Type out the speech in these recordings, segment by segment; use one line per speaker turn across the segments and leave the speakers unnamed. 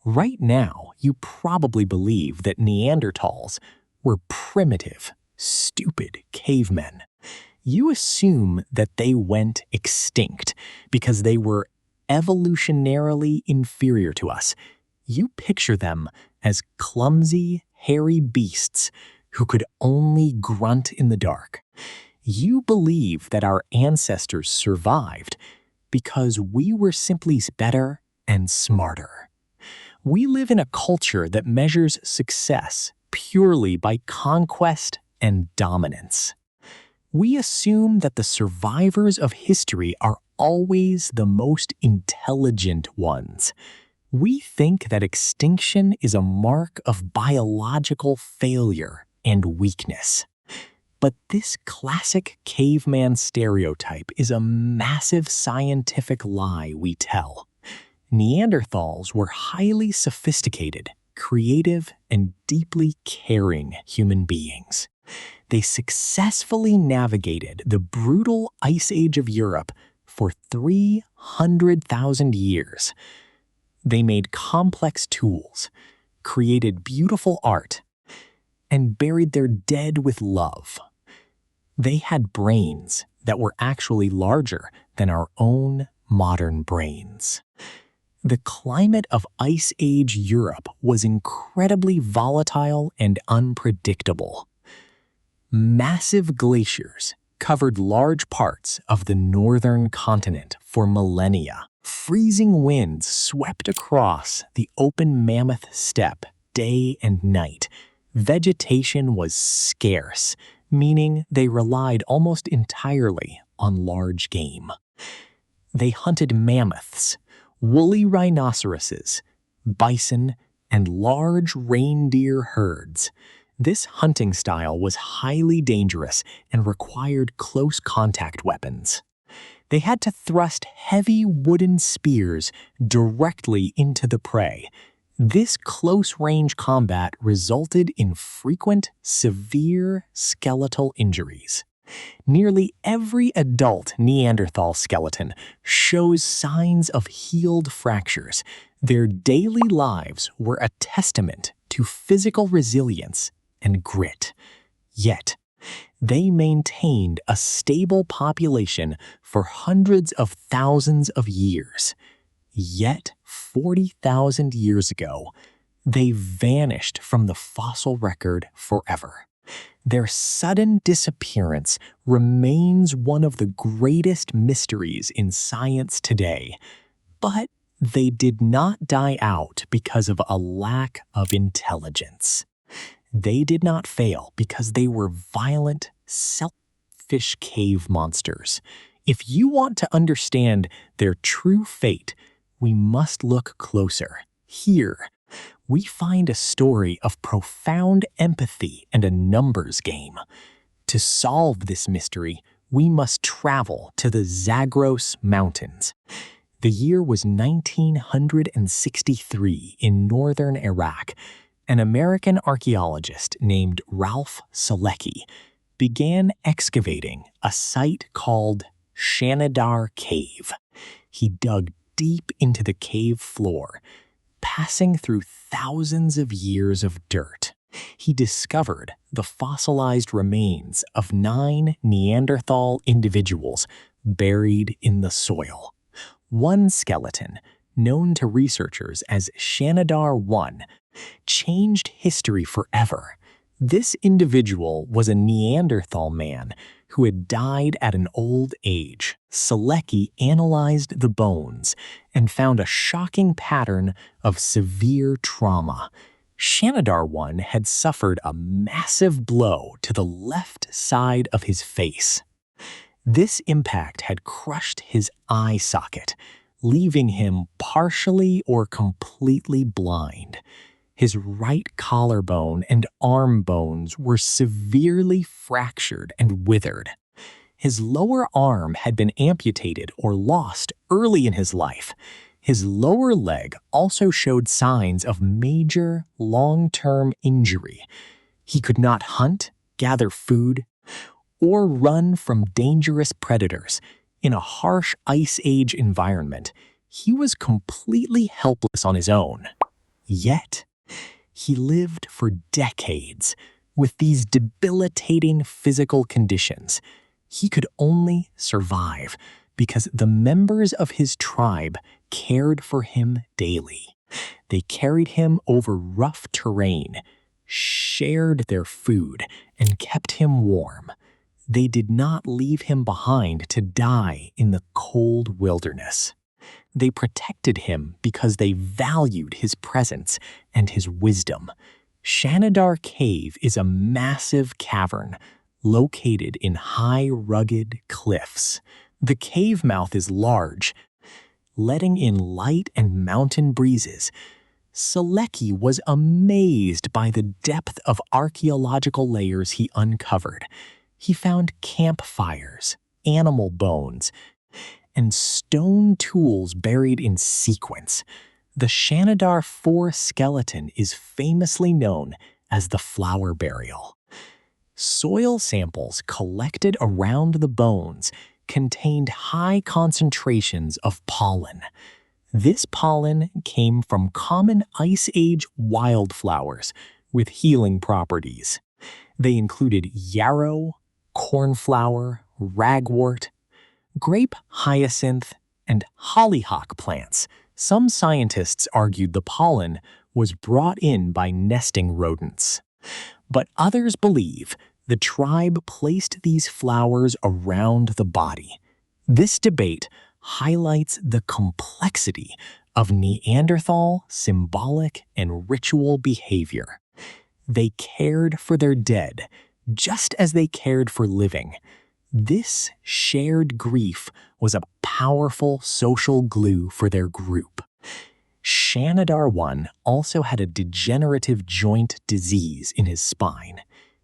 Right now, you probably believe that Neanderthals were primitive, stupid cavemen. You assume that they went extinct because they were evolutionarily inferior to us. You picture them as clumsy, hairy beasts who could only grunt in the dark. You believe that our ancestors survived because we were simply better and smarter. We live in a culture that measures success purely by conquest and dominance. We assume that the survivors of history are always the most intelligent ones. We think that extinction is a mark of biological failure and weakness. But this classic caveman stereotype is a massive scientific lie we tell. Neanderthals were highly sophisticated, creative, and deeply caring human beings. They successfully navigated the brutal Ice Age of Europe for 300,000 years. They made complex tools, created beautiful art, and buried their dead with love. They had brains that were actually larger than our own modern brains. The climate of Ice Age Europe was incredibly volatile and unpredictable. Massive glaciers covered large parts of the northern continent for millennia. Freezing winds swept across the open mammoth steppe day and night. Vegetation was scarce, meaning they relied almost entirely on large game. They hunted mammoths, woolly rhinoceroses, bison, and large reindeer herds. This hunting style was highly dangerous and required close contact weapons. They had to thrust heavy wooden spears directly into the prey. This close-range combat resulted in frequent, severe skeletal injuries. Nearly every adult Neanderthal skeleton shows signs of healed fractures. Their daily lives were a testament to physical resilience and grit. Yet, they maintained a stable population for hundreds of thousands of years. Yet, 40,000 years ago, they vanished from the fossil record forever. Their sudden disappearance remains one of the greatest mysteries in science today. But they did not die out because of a lack of intelligence. They did not fail because they were violent, selfish cave monsters. If you want to understand their true fate, we must look closer. Here, we find a story of profound empathy and a numbers game. To solve this mystery, we must travel to the Zagros Mountains. The year was 1963 in northern Iraq. An American archaeologist named Ralph Solecki began excavating a site called Shanidar Cave. He dug deep into the cave floor, passing through thousands of years of dirt. He discovered the fossilized remains of 9 Neanderthal individuals buried in the soil. One skeleton, known to researchers as Shanidar 1, changed history forever. This individual was a Neanderthal man who had died at an old age. Solecki analyzed the bones and found a shocking pattern of severe trauma. Shanidar 1 had suffered a massive blow to the left side of his face. This impact had crushed his eye socket, leaving him partially or completely blind. His right collarbone and arm bones were severely fractured and withered. His lower arm had been amputated or lost early in his life. His lower leg also showed signs of major, long-term injury. He could not hunt, gather food, or run from dangerous predators. In a harsh Ice Age environment, he was completely helpless on his own. Yet, he lived for decades with these debilitating physical conditions. He could only survive because the members of his tribe cared for him daily. They carried him over rough terrain, shared their food, and kept him warm. They did not leave him behind to die in the cold wilderness. They protected him because they valued his presence and his wisdom. Shanidar Cave is a massive cavern located in high, rugged cliffs. The cave mouth is large, letting in light and mountain breezes. Solecki was amazed by the depth of archaeological layers he uncovered. He found campfires, animal bones, and stone tools buried in sequence. The Shanidar 4 skeleton is famously known as the flower burial. Soil samples collected around the bones contained high concentrations of pollen. This pollen came from common Ice Age wildflowers with healing properties. They included yarrow, cornflower, ragwort, grape hyacinth, and hollyhock plants. Some scientists argued the pollen was brought in by nesting rodents. But others believe the tribe placed these flowers around the body. This debate highlights the complexity of Neanderthal symbolic and ritual behavior. They cared for their dead just as they cared for living. This shared grief was a powerful social glue for their group. Shanidar 1 also had a degenerative joint disease in his spine.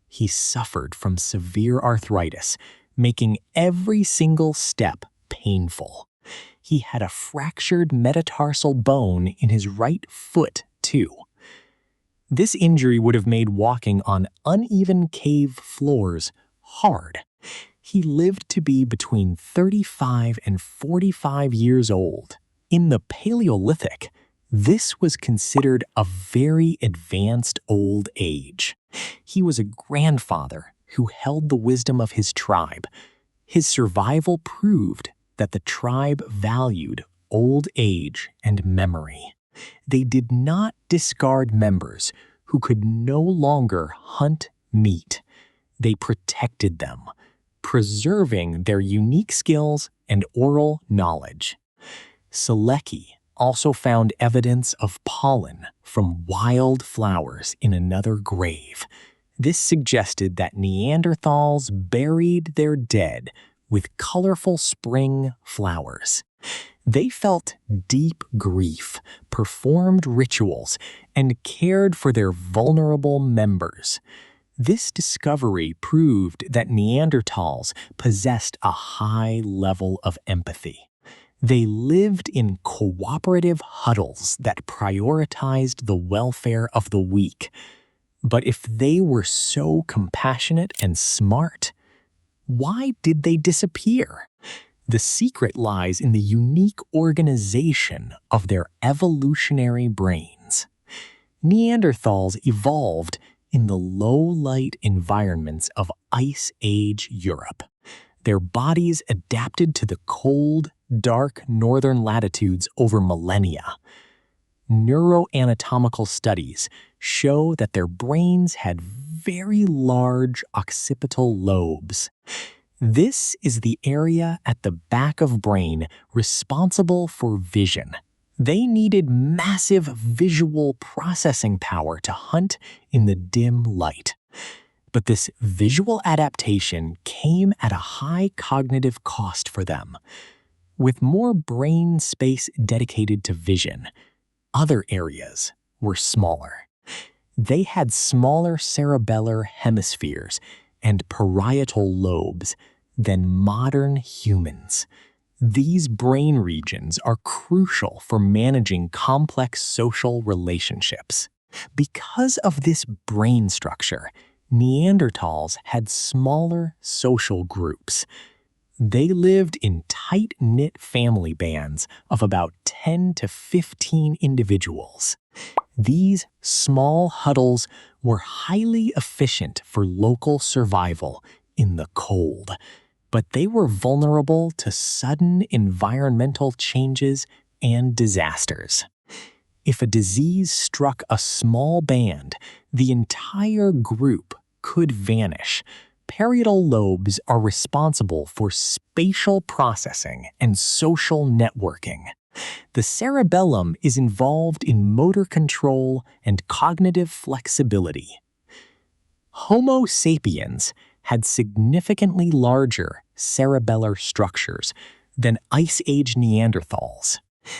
He suffered from severe arthritis, making every single step painful. He had a fractured metatarsal bone in his right foot, too. This injury would have made walking on uneven cave floors hard. He lived to be between 35 and 45 years old. In the Paleolithic, this was considered a very advanced old age. He was a grandfather who held the wisdom of his tribe. His survival proved that the tribe valued old age and memory. They did not discard members who could no longer hunt meat. They protected them, preserving their unique skills and oral knowledge. Solecki also found evidence of pollen from wild flowers in another grave. This suggested that Neanderthals buried their dead with colorful spring flowers. They felt deep grief, performed rituals, and cared for their vulnerable members. This discovery proved that Neanderthals possessed a high level of empathy. They lived in cooperative huddles that prioritized the welfare of the weak. But if they were so compassionate and smart, why did they disappear? The secret lies in the unique organization of their evolutionary brains. Neanderthals evolved in the low-light environments of Ice Age Europe. Their bodies adapted to the cold, dark northern latitudes over millennia. Neuroanatomical studies show that their brains had very large occipital lobes. This is the area at the back of brain responsible for vision. They needed massive visual processing power to hunt in the dim light. But this visual adaptation came at a high cognitive cost for them. With more brain space dedicated to vision, other areas were smaller. They had smaller cerebellar hemispheres and parietal lobes than modern humans. These brain regions are crucial for managing complex social relationships. Because of this brain structure, Neanderthals had smaller social groups. They lived in tight-knit family bands of about 10 to 15 individuals. These small huddles were highly efficient for local survival in the cold, but they were vulnerable to sudden environmental changes and disasters. If a disease struck a small band, the entire group could vanish. Parietal lobes are responsible for spatial processing and social networking. The cerebellum is involved in motor control and cognitive flexibility. Homo sapiens had significantly larger cerebellar structures than Ice Age Neanderthals.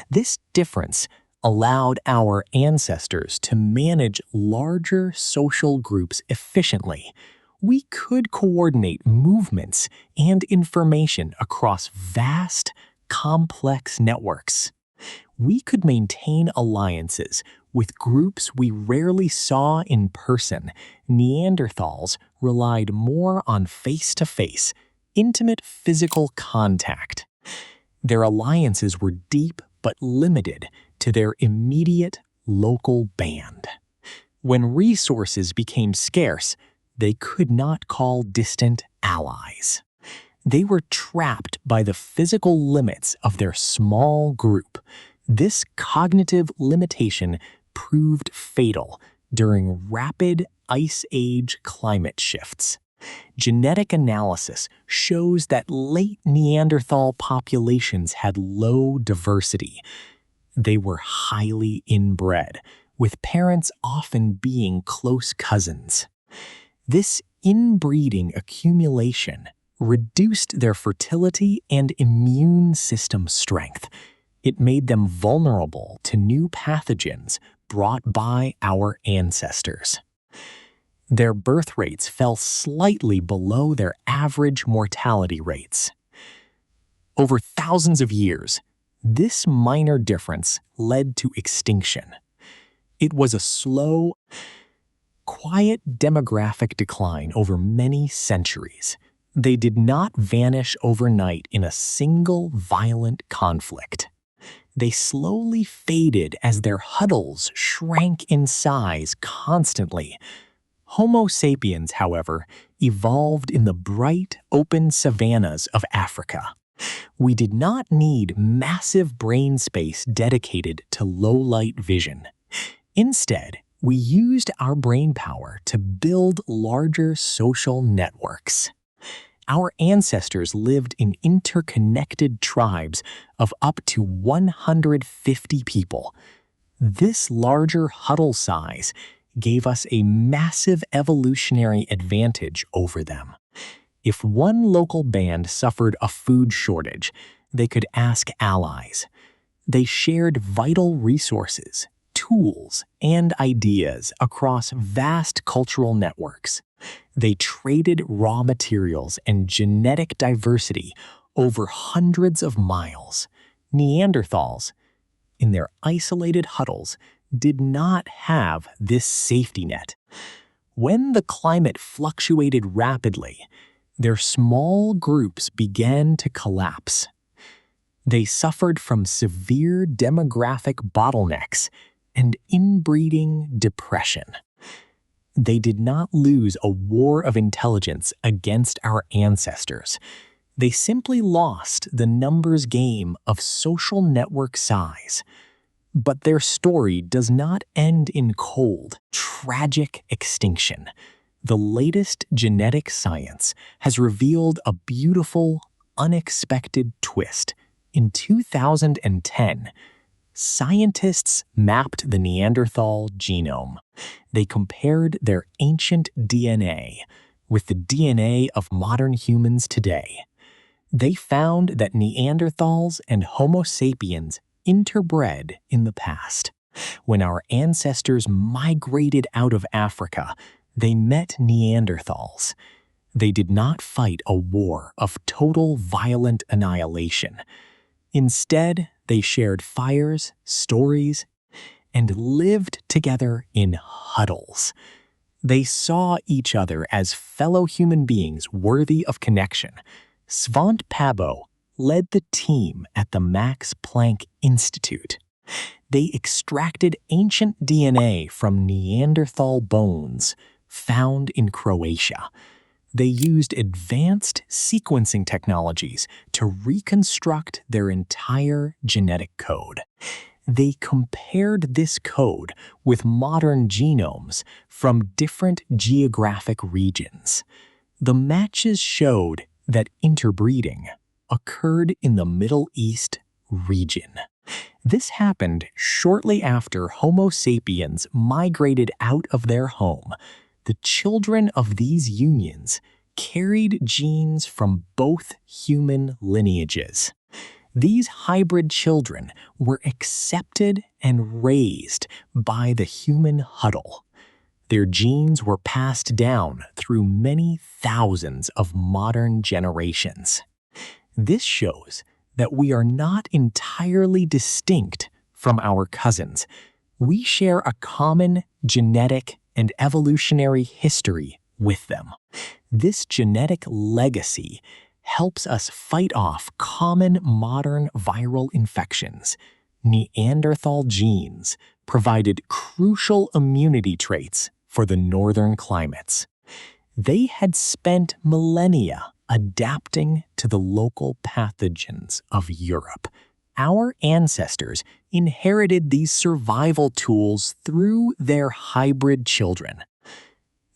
This difference allowed our ancestors to manage larger social groups efficiently. We could coordinate movements and information across vast, complex networks. We could maintain alliances with groups we rarely saw in person. Neanderthals relied more on face-to-face, intimate physical contact. Their alliances were deep but limited to their immediate local band. When resources became scarce, they could not call distant allies. They were trapped by the physical limits of their small group. This cognitive limitation proved fatal during rapid Ice Age climate shifts. Genetic analysis shows that late Neanderthal populations had low diversity. They were highly inbred, with parents often being close cousins. This inbreeding accumulation reduced their fertility and immune system strength. It made them vulnerable to new pathogens brought by our ancestors. Their birth rates fell slightly below their average mortality rates. Over thousands of years, this minor difference led to extinction. It was a slow, quiet demographic decline over many centuries. They did not vanish overnight in a single violent conflict. They slowly faded as their huddles shrank in size constantly. Homo sapiens, however, evolved in the bright, open savannas of Africa. We did not need massive brain space dedicated to low-light vision. Instead, we used our brain power to build larger social networks. Our ancestors lived in interconnected tribes of up to 150 people. This larger huddle size gave us a massive evolutionary advantage over them. If one local band suffered a food shortage, they could ask allies. They shared vital resources, tools, and ideas across vast cultural networks. They traded raw materials and genetic diversity over hundreds of miles. Neanderthals, in their isolated huddles, did not have this safety net. When the climate fluctuated rapidly, their small groups began to collapse. They suffered from severe demographic bottlenecks and inbreeding depression. They did not lose a war of intelligence against our ancestors. They simply lost the numbers game of social network size. But their story does not end in cold, tragic extinction. The latest genetic science has revealed a beautiful, unexpected twist. In 2010, scientists mapped the Neanderthal genome. They compared their ancient DNA with the DNA of modern humans today. They found that Neanderthals and Homo sapiens interbred in the past. When our ancestors migrated out of Africa, they met Neanderthals. They did not fight a war of total violent annihilation. Instead, they shared fires, stories, and lived together in huddles. They saw each other as fellow human beings worthy of connection. Svante Pääbo led the team at the Max Planck Institute. They extracted ancient DNA from Neanderthal bones found in Croatia. They used advanced sequencing technologies to reconstruct their entire genetic code. They compared this code with modern genomes from different geographic regions. The matches showed that interbreeding occurred in the Middle East region. This happened shortly after Homo sapiens migrated out of their home. The children of these unions carried genes from both human lineages. These hybrid children were accepted and raised by the human Huddle. Their genes were passed down through many thousands of modern generations. This shows that we are not entirely distinct from our cousins. We share a common genetic and evolutionary history with them. This genetic legacy helps us fight off common modern viral infections. Neanderthal genes provided crucial immunity traits for the northern climates. They had spent millennia adapting to the local pathogens of Europe. Our ancestors inherited these survival tools through their hybrid children.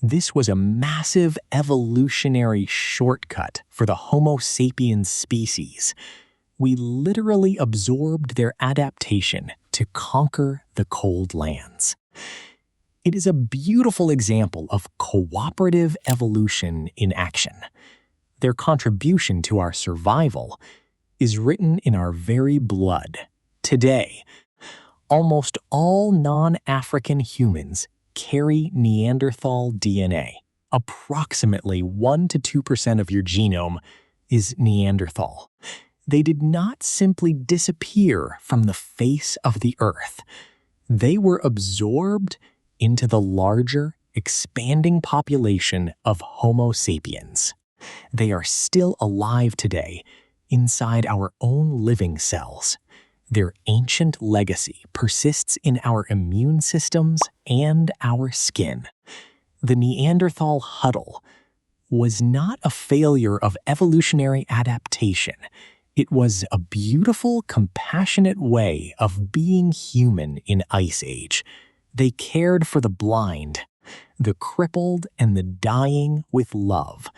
This was a massive evolutionary shortcut for the Homo sapiens species. We literally absorbed their adaptation to conquer the cold lands. It is a beautiful example of cooperative evolution in action. Their contribution to our survival is written in our very blood. Today, almost all non-African humans carry Neanderthal DNA. Approximately 1 to 2% of your genome is Neanderthal. They did not simply disappear from the face of the earth. They were absorbed into the larger, expanding population of Homo sapiens. They are still alive today inside our own living cells. Their ancient legacy persists in our immune systems and our skin. The Neanderthal Huddle was not a failure of evolutionary adaptation. It was a beautiful, compassionate way of being human in Ice Age. They cared for the blind, the crippled, and the dying with love.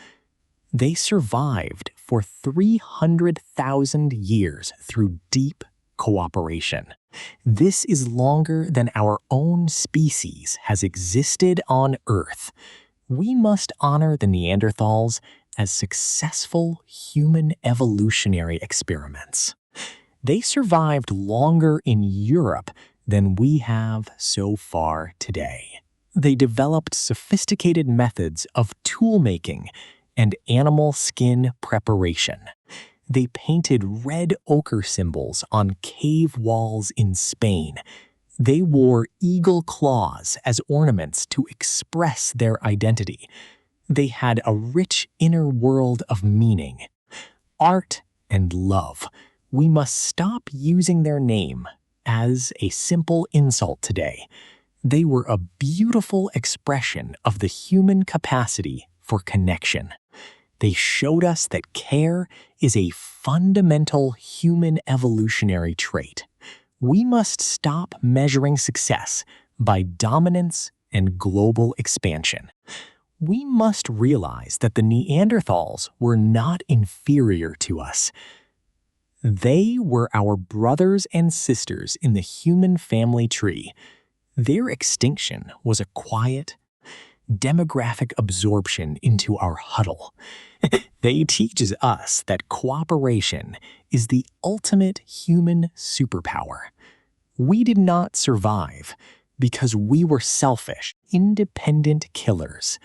They survived for 300,000 years through deep cooperation. This is longer than our own species has existed on Earth. We must honor the Neanderthals as successful human evolutionary experiments. They survived longer in Europe than we have so far today. They developed sophisticated methods of tool-making and animal skin preparation. They painted red ochre symbols on cave walls in Spain. They wore eagle claws as ornaments to express their identity. They had a rich inner world of meaning, art, and love. We must stop using their name as a simple insult today. They were a beautiful expression of the human capacity for connection. They showed us that care is a fundamental human evolutionary trait. We must stop measuring success by dominance and global expansion. We must realize that the Neanderthals were not inferior to us. They were our brothers and sisters in the human family tree. Their extinction was a quiet, demographic absorption into our huddle. They teaches us that cooperation is the ultimate human superpower. We did not survive because we were selfish, independent killers.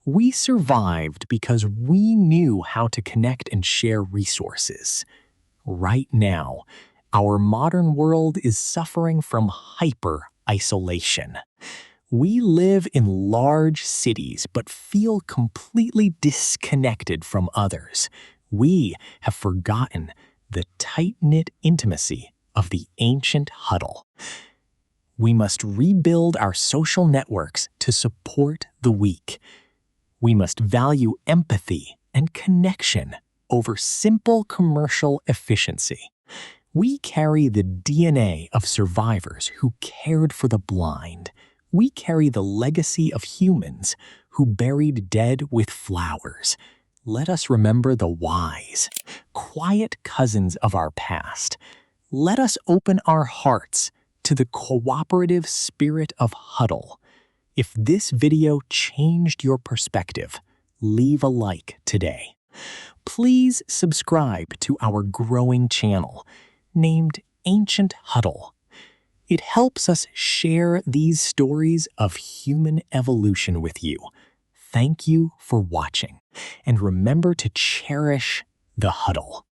We survived because we knew how to connect and share resources. Right now, our modern world is suffering from hyper-isolation. We live in large cities but feel completely disconnected from others. We have forgotten the tight-knit intimacy of the ancient huddle. We must rebuild our social networks to support the weak. We must value empathy and connection over simple commercial efficiency. We carry the DNA of survivors who cared for the blind. We carry the legacy of humans who buried dead with flowers. Let us remember the wise, quiet cousins of our past. Let us open our hearts to the cooperative spirit of Huddle. If this video changed your perspective, leave a like today. Please subscribe to our growing channel named Ancient Huddle. It helps us share these stories of human evolution with you. Thank you for watching, and remember to cherish the huddle.